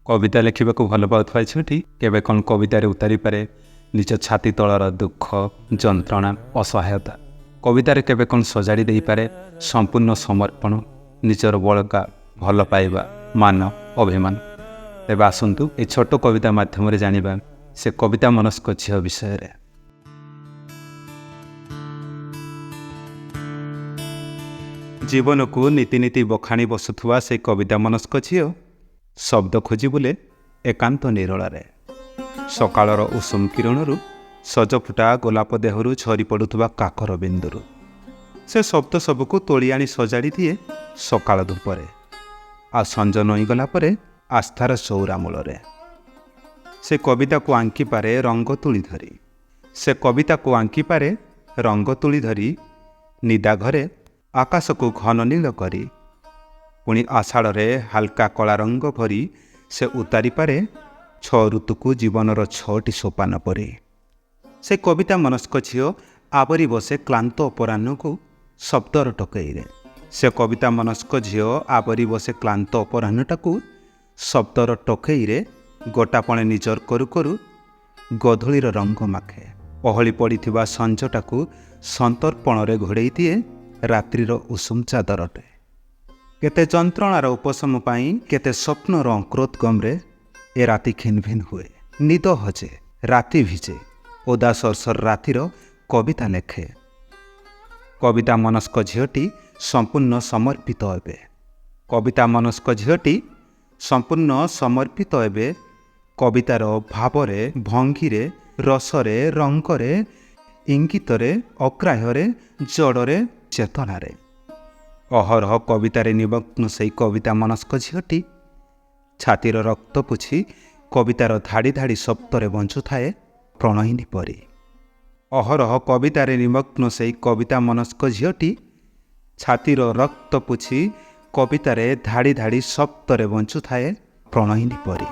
कविता लिखा भल पाउथवा झीटी केबे कौन कवितार उतारी पारे निज छाती तलर दुख जंत्रणा असहायता। कवितार केबे कौन सजाड़ी दे पारे संपूर्ण समर्पण निजर बड़का भल पाइबा मान अभिमान। तेबे आसंतु ए छोट कविता माध्यम जानिबा से कविता मनस्क झील विषय रे। जीवन को नीति नीति बखाणी बसुवा से कविता मनस्क झील शब्द खोजी बुले एकांत निरलारे। सकाळर उषुम किरणरू सजफुटा गोलाप देहरु झरी पड़ुवा काकर बिंदुरु से शब्द सबको तोली आनी सजाड़ी दिए सकाळ धूपरे। आ संज नई गला परे आस्थार चौरा मूलरे। से कविता को आंकी पारे रंग तुली धरी। से कविता को आंकी पारे रंग तुली धरी निदा घरे आकाश को घन नील करी। पुणी आषाढ़े हाल्का कला रंग भरी से उतारी पारे छ ऋतु को जीवनर छटी सोपान परी। से कविता मनस्क झील आवरी बसे क्लांत अपराह्न को शब्दर टकईरे। से कविता मनस्क झील आवरी बसे क्लांत अपराह्नटा को शब्दर टकईरे गोटापणे निजर करू करू गधूलीर रंग माखे। पहली पड़िथिबा संजटा को संतर्पण घोड़े दिए रात्रिर उषुम चादरटे। केते जंत्रणार उपशम पाई केते स्वप्नर अंक्रोदगम्रे ए राति खिनभिन हुए। निद हजे राति भिजे ओदा सरसर रातिर कविता लेखे। कविता मनस्क झीलटी संपूर्ण समर्पित एबे। कविता मनस्क झीलटी संपूर्ण समर्पित एबे कवितार भावरे भंगीरे रसरे रंगरे इंगितरे अग्राह्ୟରେ जड़रे चेतनारे। अहरह कवितारे निमग्न से कविता मनस्क झीलटी छातीर रक्त पुछि कवितार धाड़ी धाड़ी शब्दरे बंचुए प्रणयिनी परी। अहरह कवितारे निमग्न से कविता मनस्क झीलटी छातीर रक्त पुछि कवितारे धाड़ी धाड़ी शब्दरे बंचुए प्रणयिनी परी।